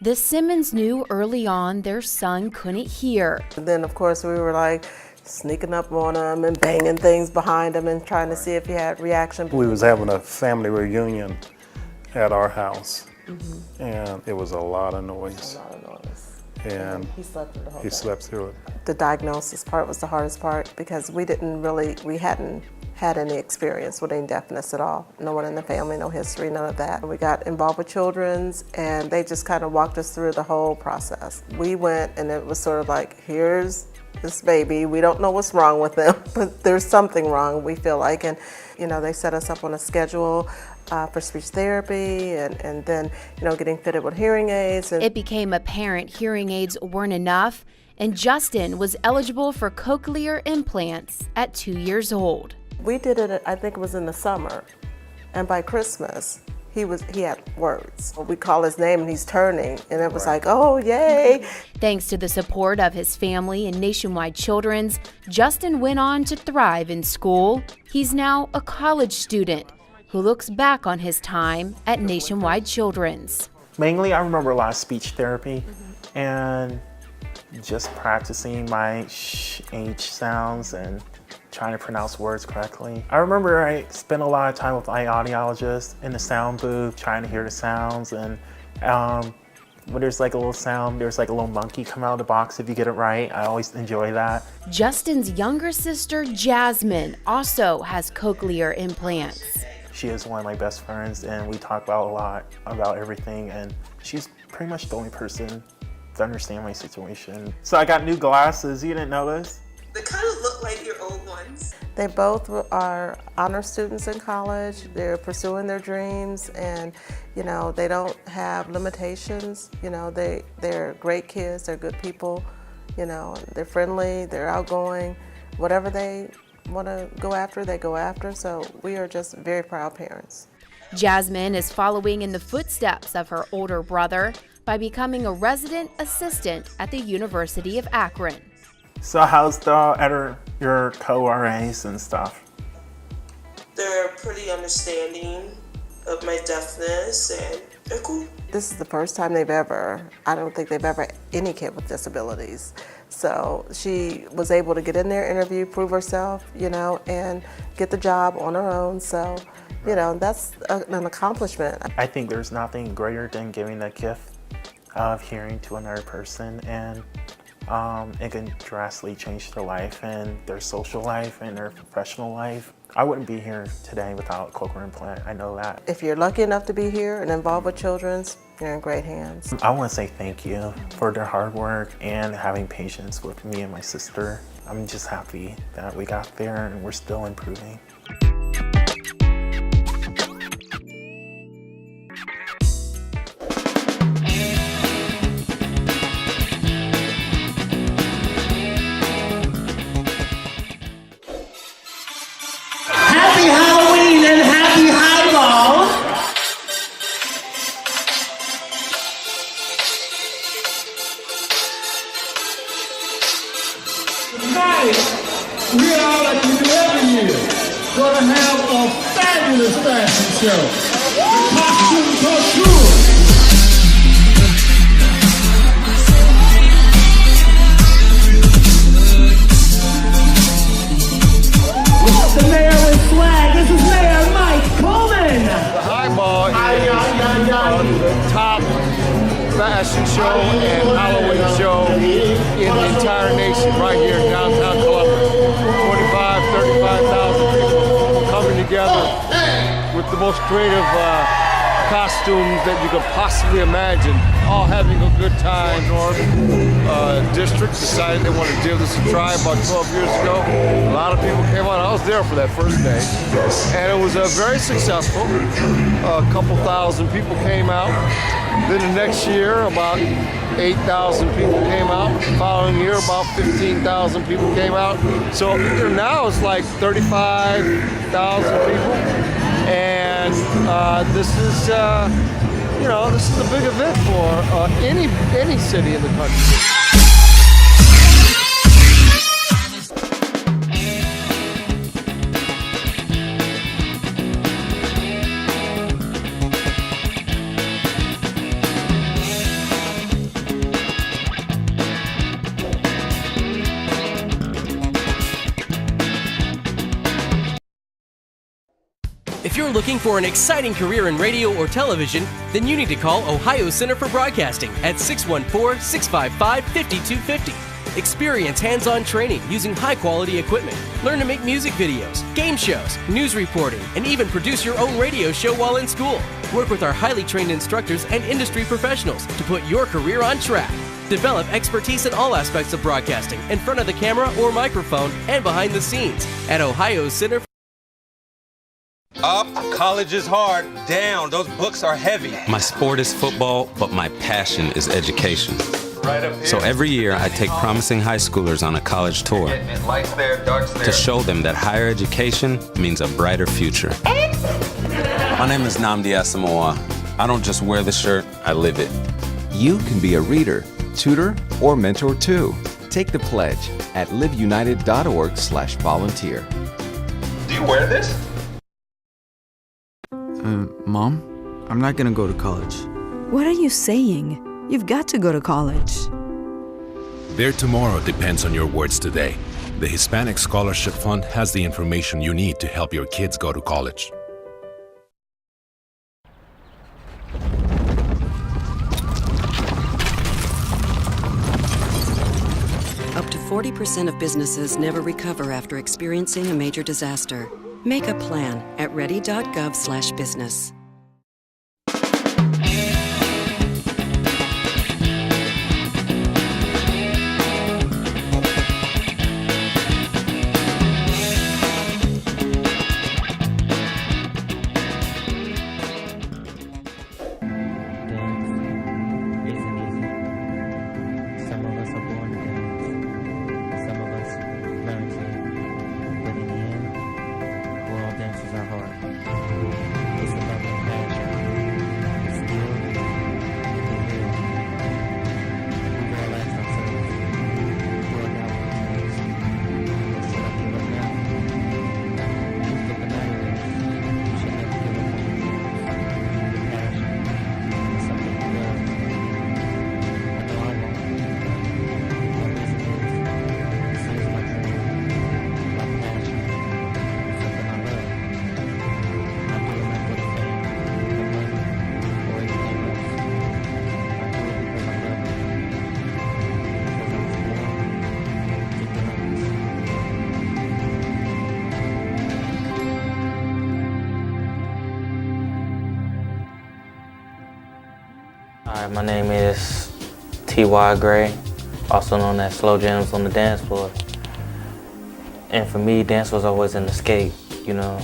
The Simmons knew early on their son couldn't hear. And then, of course, we were like sneaking up on him and banging things behind him and trying to see if he had reaction. We was having a family reunion at our house, and it was a lot of noise. A lot of noise. And he slept through the whole he thing. slept through it. The diagnosis part was the hardest part because we hadn't had any experience with any deafness at all. No one in the family, no history, none of that. We got involved with Children's and they just kind of walked us through the whole process. We went and it was sort of like, here's this baby. We don't know what's wrong with him, but there's something wrong, we feel like. And they set us up on a schedule for speech therapy and then, getting fitted with hearing aids. It became apparent hearing aids weren't enough, and Justin was eligible for cochlear implants at 2 years old. We did it, I think it was in the summer, and by Christmas, he had words. We call his name and he's turning, and it was like, oh, yay. Thanks to the support of his family and Nationwide Children's, Justin went on to thrive in school. He's now a college student who looks back on his time at Nationwide Children's. Mainly, I remember a lot of speech therapy and just practicing my H sounds and trying to pronounce words correctly. I remember I spent a lot of time with my audiologist in the sound booth trying to hear the sounds, and when there's like a little sound, there's like a little monkey come out of the box if you get it right. I always enjoy that. Justin's younger sister, Jasmine, also has cochlear implants. She is one of my best friends, and we talk about a lot about everything, and she's pretty much the only person to understand my situation. So I got new glasses. You didn't notice? They kind of look like your old ones. They both are honor students in college. They're pursuing their dreams, and they don't have limitations. They're great kids. They're good people. They're friendly. They're outgoing. Whatever they want to go after, they go after. So we are just very proud parents. Jasmine is following in the footsteps of her older brother by becoming a resident assistant at the University of Akron. So how's your co-RAs and stuff? They're pretty understanding of my deafness and they're cool. This is the first time I don't think they've ever any kid with disabilities. So she was able to get in their interview, prove herself, and get the job on her own. So, that's an accomplishment. I think there's nothing greater than giving the gift of hearing to another person, and it can drastically change their life and their social life and their professional life. I wouldn't be here today without a cochlear implant. I know that. If you're lucky enough to be here and involved with Children's, you're in great hands. I want to say thank you for their hard work and having patience with me and my sister. I'm just happy that we got there and we're still improving. Happy Halloween and happy highball! Tonight, we are, like we do every year, going to have a fabulous fashion show. Costume Couture. The mayor with swag. This is Mayor Mike Coleman. The highball is the top fashion show and Halloween show in the entire nation, right here in downtown Columbus. 35,000 people coming together with the most creative costumes that you could possibly imagine, all having a good time. North District decided they wanted to give this a try about 12 years ago. A lot of people came out. I was there for that first day, and it was very successful. A couple thousand people came out. Then the next year, about 8,000 people came out. The following year, about 15,000 people came out. So now it's like 35,000 people. And this is, this is a big event for any city in the country. If you're looking for an exciting career in radio or television, then you need to call Ohio Center for Broadcasting at 614-655-5250. Experience hands-on training using high-quality equipment. Learn to make music videos, game shows, news reporting, and even produce your own radio show while in school. Work with our highly trained instructors and industry professionals to put your career on track. Develop expertise in all aspects of broadcasting, in front of the camera or microphone, and behind the scenes at Ohio Center. Up, college is hard. Down, those books are heavy. My sport is football, but my passion is education. So every year I take promising high schoolers on a college tour to show them that higher education means a brighter future. My name is Nnamdi Asamoah. I don't just wear the shirt, I live it. You can be a reader, tutor, or mentor too. Take the pledge at liveunited.org/volunteer. Do you wear this? Mom, I'm not gonna go to college. What are you saying? You've got to go to college. Their tomorrow depends on your words today. The Hispanic Scholarship Fund has the information you need to help your kids go to college. Up to 40% of businesses never recover after experiencing a major disaster. Make a plan at ready.gov/business. Hi, my name is T.Y. Gray, also known as Slow Jams on the dance floor. And for me, dance was always an escape, you know.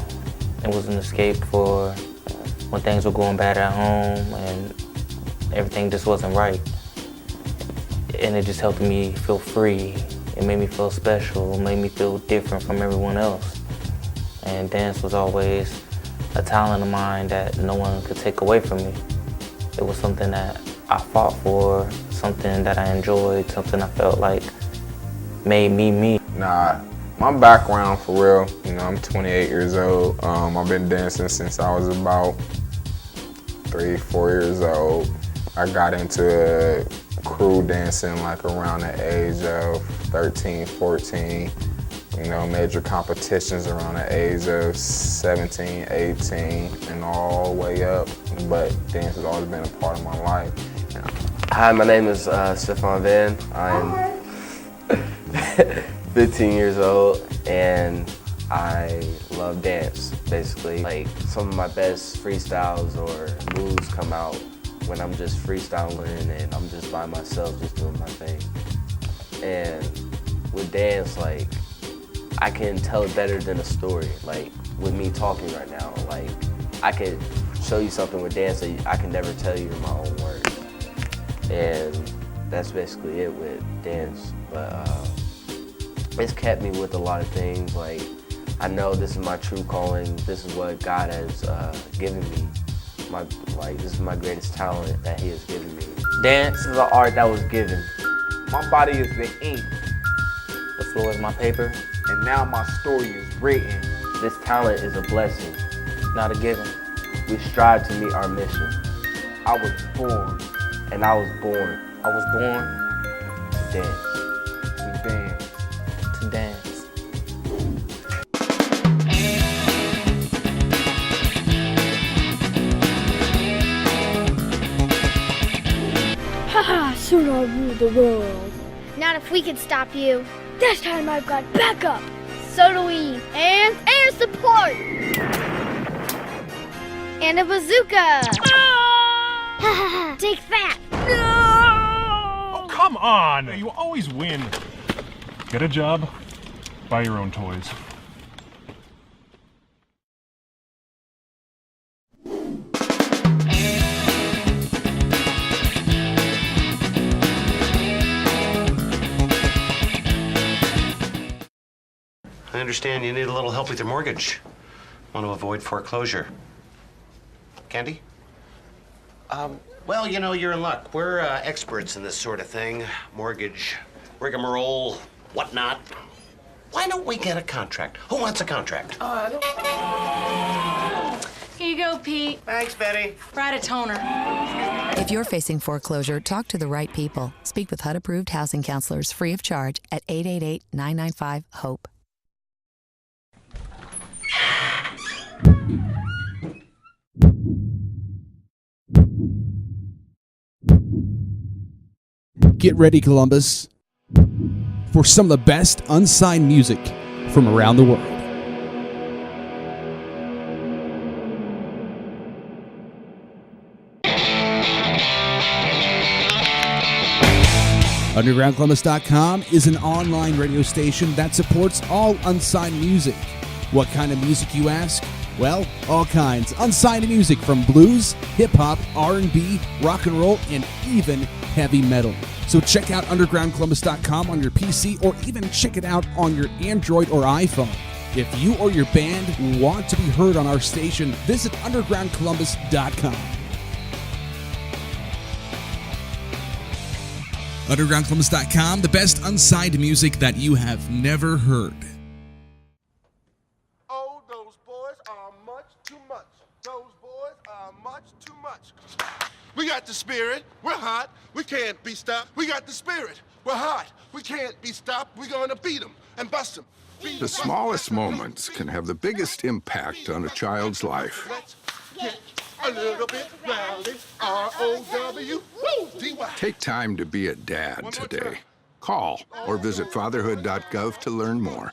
It was an escape for when things were going bad at home and everything just wasn't right. And it just helped me feel free. It made me feel special. It made me feel different from everyone else. And dance was always a talent of mine that no one could take away from me. It was something that I fought for, something that I enjoyed, something I felt like made me me. Nah, my background for real, you know, I'm 28 years old. I've been dancing since I was about 3-4 years old. I got into crew dancing like around the age of 13, 14. You know, major competitions around the age of 17, 18, and all the way up. But dance has always been a part of my life. Hi, my name is Stefan Van. I'm 15 years old, and I love dance, basically. Like, some of my best freestyles or moves come out when I'm just freestyling and I'm just by myself, just doing my thing. And with dance, like, I can tell it better than a story. Like, with me talking right now, like, I could show you something with dance that I can never tell you in my own words. And that's basically it with dance. But it's kept me with a lot of things. Like, I know this is my true calling. This is what God has given me. This is my greatest talent that He has given me. Dance is an art that was given. My body is the ink. The floor is my paper. And now my story is written. This talent is a blessing, not a given. We strive to meet our mission. I was born. And I was born. I was born to dance. To dance. To dance. soon I'll rule the world. Not if we can stop you. This time I've got backup. So do we. And air support. And a bazooka. Take that. Oh, come on! You always win. Get a job, buy your own toys. I understand you need a little help with your mortgage. Want to avoid foreclosure. Candy? Well, you know, you're in luck. We're experts in this sort of thing. Mortgage, rigmarole, whatnot. Why don't we get a contract? Who wants a contract? Here you go, Pete. Thanks, Betty. Write a toner. If you're facing foreclosure, talk to the right people. Speak with HUD-approved housing counselors free of charge at 888-995-HOPE. Get ready, Columbus, for some of the best unsigned music from around the world. UndergroundColumbus.com is an online radio station that supports all unsigned music. What kind of music, you ask? Well, all kinds. Unsigned music from blues, hip-hop, R&B, rock and roll, and even heavy metal. So check out UndergroundColumbus.com on your PC or even check it out on your Android or iPhone. If you or your band want to be heard on our station, visit UndergroundColumbus.com. UndergroundColumbus.com, the best unsigned music that you have never heard. Oh, those boys are much too much. Those boys are much too much. We got the spirit. We're hot. We can't be stopped. We got the spirit. We're hot. We can't be stopped. We're going to beat them and bust them. The smallest moments can have the biggest impact on a child's life. Let's get a little bit rowdy. R-O-W-D-Y. Take time to be a dad today. Call or visit fatherhood.gov to learn more.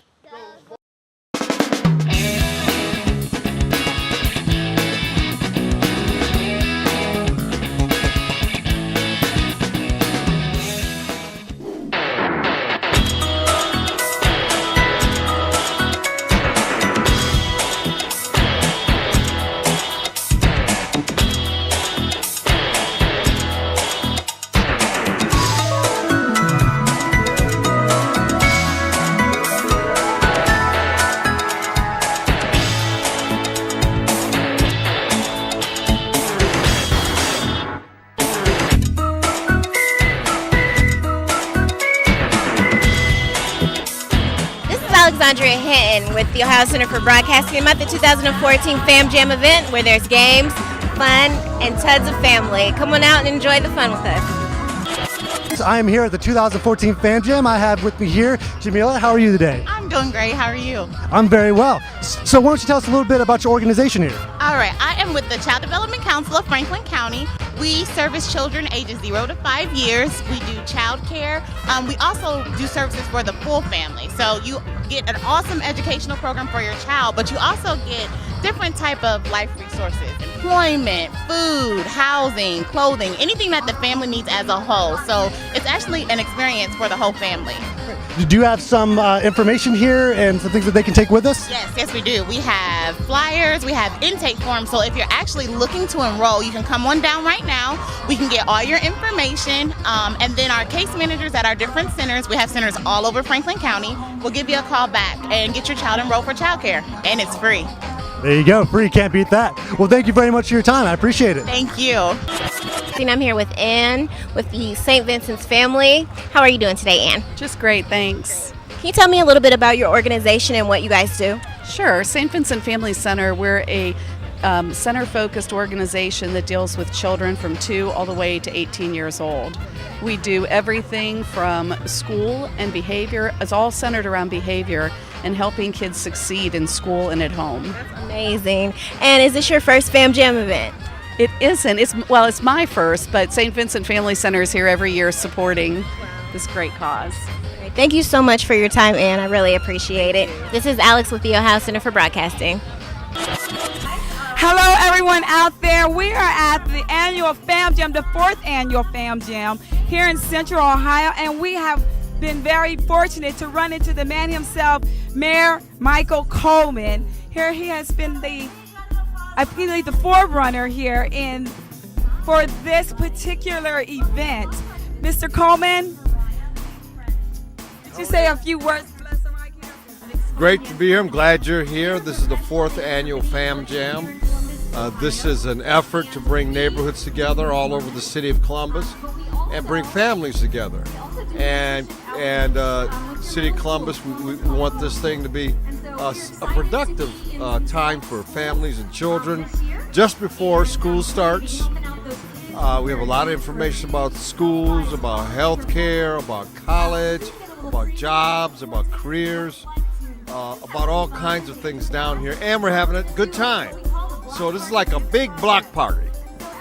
Andrea Hinton with the Ohio Center for Broadcasting. I'm at the 2014 Fam Jam event where there's games, fun, and tons of family. Come on out and enjoy the fun with us. I am here at the 2014 Fam Jam. I have with me here Jamila. How are you today? I'm doing great. How are you? I'm very well. So why don't you tell us a little bit about your organization here? All right. I am with the Child Development Council of Franklin County. We service children ages 0 to 5 years. We do child care. We also do services for the full family. So you get an awesome educational program for your child, but you also get different type of life resources, employment, food, housing, clothing, anything that the family needs as a whole. So it's actually an experience for the whole family. Do you have some information here and some things that they can take with us? Yes, we do. We have flyers, we have intake forms, so if you're actually looking to enroll, you can come on down right now. We can get all your information, and then our case managers at our different centers, we have centers all over Franklin County, will give you a call back and get your child enrolled for childcare, and it's free. There you go, free, can't beat that. Well, thank you very much for your time, I appreciate it. Thank you. I'm here with Ann with the St. Vincent's family. How are you doing today, Ann? Just great, thanks. Can you tell me a little bit about your organization and what you guys do? Sure. St. Vincent Family Center, we're a center-focused organization that deals with children from 2 all the way to 18 years old. We do everything from school and behavior. It's all centered around behavior and helping kids succeed in school and at home. That's amazing. And is this your first Fam Jam event? It isn't. It's my first, but St. Vincent Family Center is here every year supporting this great cause. Thank you so much for your time, Ann. I really appreciate it. This is Alex with the Ohio Center for Broadcasting. Hello, everyone out there. We are at the annual Fam Jam, the 4th annual Fam Jam here in Central Ohio, and we have been very fortunate to run into the man himself, Mayor Michael Coleman. Here he has been I believe the forerunner here for this particular event. Mr. Coleman, could you say a few words? Great to be here. I'm glad you're here. This is the 4th annual Fam Jam. This is an effort to bring neighborhoods together all over the city of Columbus and bring families together. And City of Columbus, we want this thing to be a productive time for families and children just before school starts. We have a lot of information about schools, about health care, about college, about jobs, about careers, about all kinds of things down here. And we're having a good time. So this is like a big block party,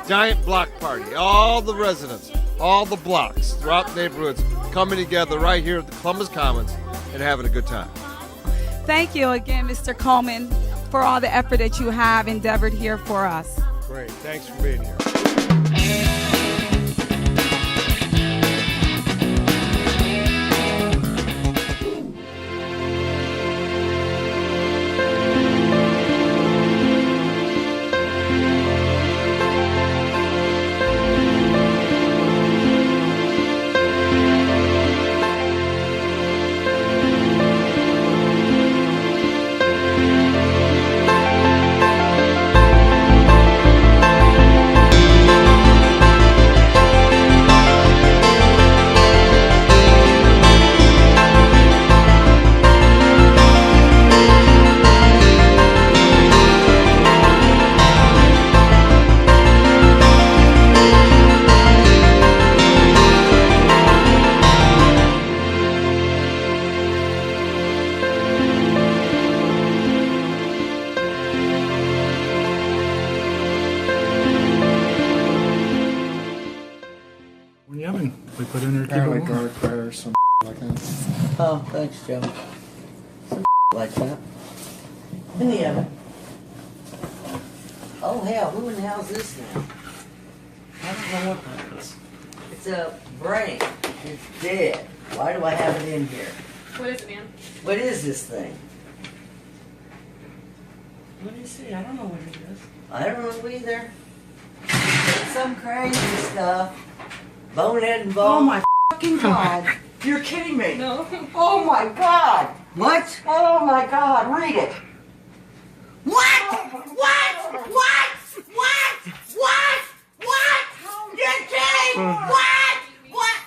giant block party. All the residents, all the blocks throughout the neighborhoods coming together right here at the Columbus Commons and having a good time. Thank you again, Mr. Coleman, for all the effort that you have endeavored here for us. Great. Thanks for being here. We put in there garlic bread or some like that. Oh, thanks, Joe. Some like that. In the oven. Oh, hell, who in the hell's this now? I don't know what that is. It's a brain. It's dead. Why do I have it in here? What is it, man? What is this thing? What is it? I don't know what it is. I don't know either. It's some crazy stuff. Bonehead and bone. Oh my fucking God. You're kidding me. No. Oh my God. What? Oh my God. Read it. What? What? What? What? What? What? You're kidding. What? What?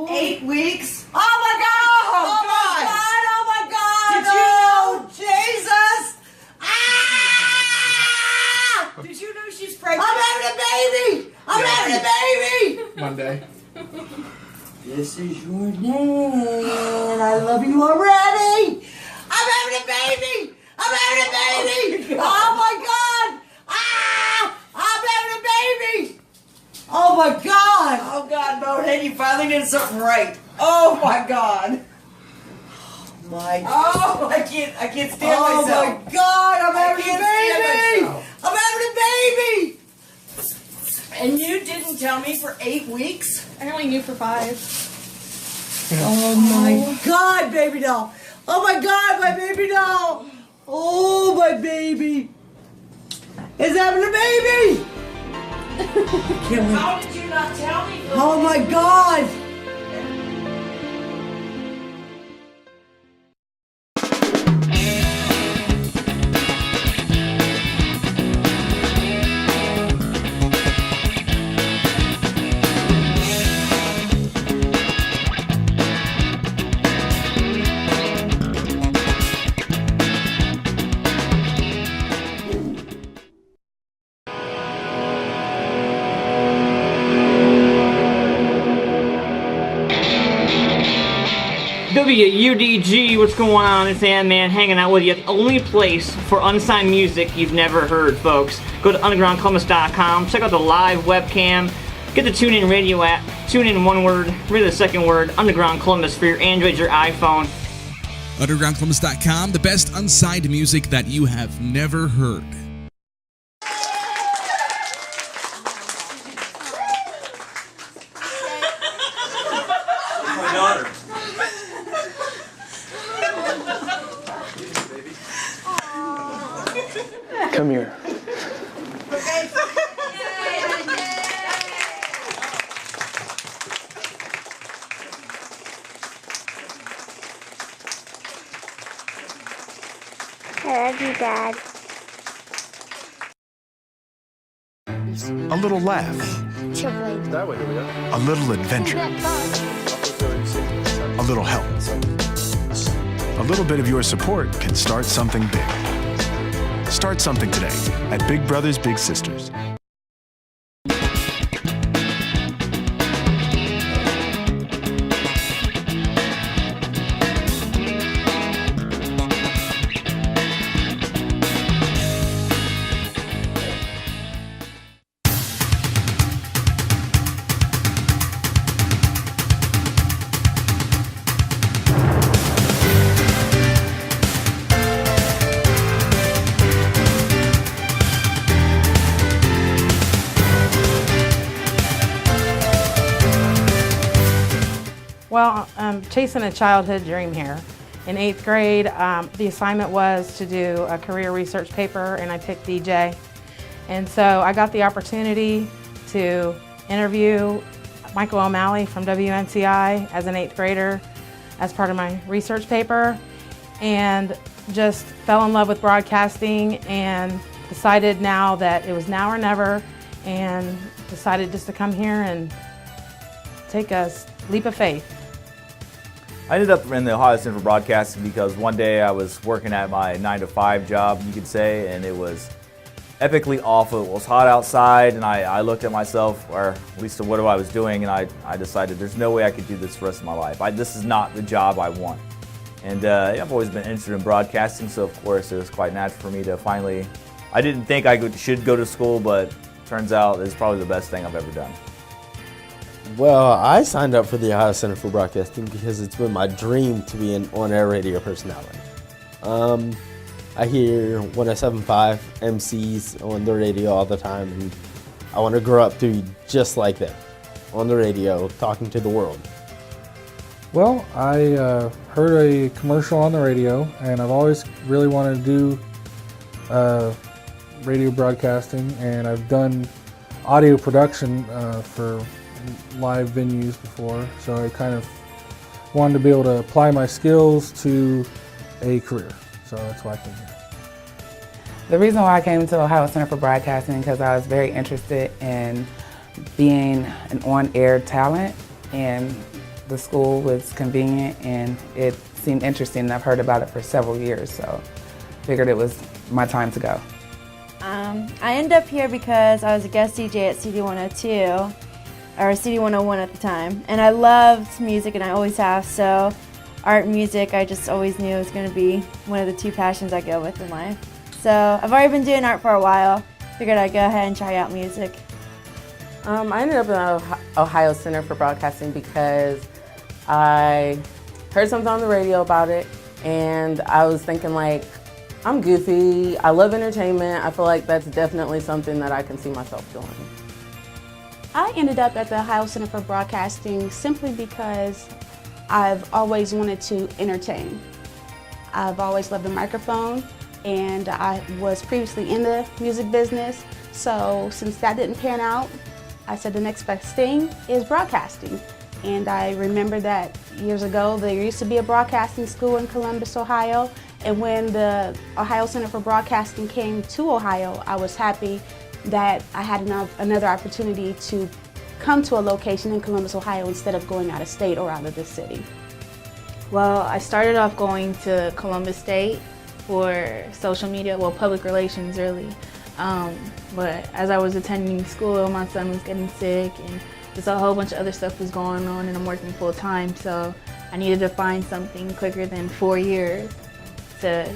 8 weeks? Oh my God. Oh my God. Oh my God. Did you know? Jesus. Ah! Did you know she's pregnant? I'm having a baby. I'm having a baby. Monday. This is your dad. I love you already. I'm having a baby. I'm having a baby. Oh my God. Ah! I'm having a baby. Oh my God. Oh God, Bonehead, you finally did something right. Oh my God. Oh, I can't stand myself. Oh my God, I'm having a baby. I'm having a baby. And you didn't tell me for 8 weeks? I only knew for 5. Oh my God, baby doll. Oh my God, my baby doll. Oh, my baby is having a baby. How did you not tell me? Oh my God. WUDG, what's going on? It's Ant-Man hanging out with you. The only place for unsigned music you've never heard, folks. Go to undergroundcolumbus.com, check out the live webcam, get the TuneIn radio app, tune in one word, really the second word, Underground Columbus for your Android, your iPhone. Undergroundcolumbus.com, the best unsigned music that you have never heard. My daughter. Come here. I love you, Dad. A little laugh. A little adventure. A little help. A little bit of your support can start something big. Start something today at Big Brothers Big Sisters. Well, I'm chasing a childhood dream here. In 8th grade, the assignment was to do a career research paper, and I picked DJ. And so I got the opportunity to interview Michael O'Malley from WNCI as an 8th grader as part of my research paper, and just fell in love with broadcasting and decided now that it was now or never, and decided just to come here and take a leap of faith. I ended up in the Ohio Center for Broadcasting because one day I was working at my 9-to-5 job, you could say, and it was epically awful. It was hot outside, and I looked at myself, or at least what I was doing, and I decided there's no way I could do this the rest of my life. This is not the job I want. And I've always been interested in broadcasting, so of course it was quite natural for me to finally, I didn't think I should go to school, but turns out it's probably the best thing I've ever done. Well, I signed up for the Ohio Center for Broadcasting because it's been my dream to be an on-air radio personality. I hear 107.5 MCs on the radio all the time, and I want to grow up to be just like them, on the radio, talking to the world. Well, I heard a commercial on the radio, and I've always really wanted to do radio broadcasting, and I've done audio production for live venues before, so I kind of wanted to be able to apply my skills to a career, so that's why I came here. The reason why I came to Ohio Center for Broadcasting is because I was very interested in being an on-air talent, and the school was convenient and it seemed interesting, and I've heard about it for several years, so figured it was my time to go. I ended up here because I was a guest DJ at CD102, or CD101 at the time, and I loved music, and I always have, so art and music I just always knew was going to be one of the two passions I go with in life. So I've already been doing art for a while, figured I'd go ahead and try out music. I ended up in the Ohio Center for Broadcasting because I heard something on the radio about it, and I was thinking, like, I'm goofy, I love entertainment, I feel like that's definitely something that I can see myself doing. I ended up at the Ohio Center for Broadcasting simply because I've always wanted to entertain. I've always loved the microphone, and I was previously in the music business, so since that didn't pan out, I said the next best thing is broadcasting. And I remember that years ago there used to be a broadcasting school in Columbus, Ohio, and when the Ohio Center for Broadcasting came to Ohio, I was happy that I had another opportunity to come to a location in Columbus, Ohio instead of going out of state or out of the city. Well, I started off going to Columbus State for social media, well, public relations really. But as I was attending school, my son was getting sick and just a whole bunch of other stuff was going on, and I'm working full time. So I needed to find something quicker than 4 years to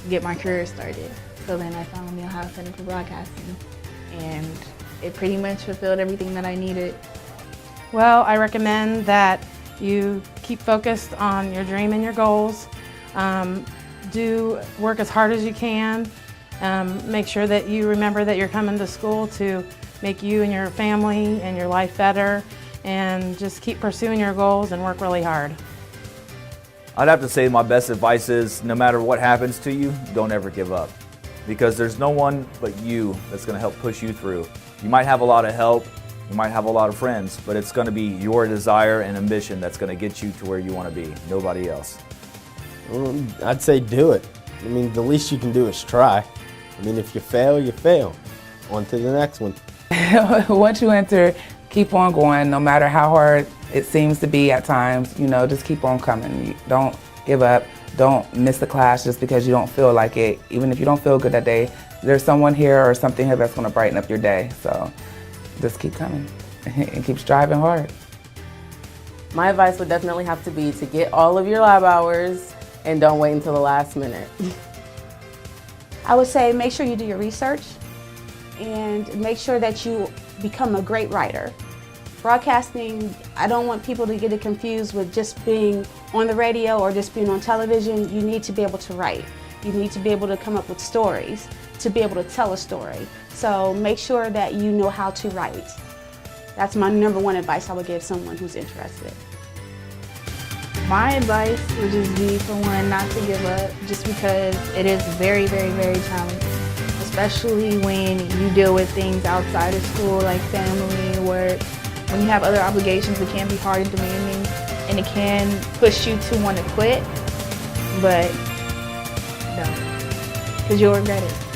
get my career started. So then I found the Ohio Center for Broadcasting, and it pretty much fulfilled everything that I needed. Well, I recommend that you keep focused on your dream and your goals. Do work as hard as you can. Make sure that you remember that you're coming to school to make you and your family and your life better, and just keep pursuing your goals and work really hard. I'd have to say my best advice is no matter what happens to you, don't ever give up. Because there's no one but you that's going to help push you through. You might have a lot of help, you might have a lot of friends, but it's going to be your desire and ambition that's going to get you to where you want to be, nobody else. I'd say do it. I mean, the least you can do is try. I mean, if you fail, you fail. On to the next one. Once you enter, keep on going, no matter how hard it seems to be at times. You know, just keep on coming. Don't give up. Don't miss the class just because you don't feel like it. Even if you don't feel good that day, there's someone here or something here that's going to brighten up your day. So just keep coming and keep striving hard. My advice would definitely have to be to get all of your lab hours and don't wait until the last minute. I would say make sure you do your research and make sure that you become a great writer. Broadcasting, I don't want people to get it confused with just being on the radio or just being on television. You need to be able to write. You need to be able to come up with stories, to be able to tell a story. So make sure that you know how to write. That's my number one advice I would give someone who's interested. My advice would just be for one, not to give up, just because it is very, very, very challenging, especially when you deal with things outside of school like family, work. When you have other obligations, it can be hard and demanding, and it can push you to want to quit, but don't, because you'll regret it.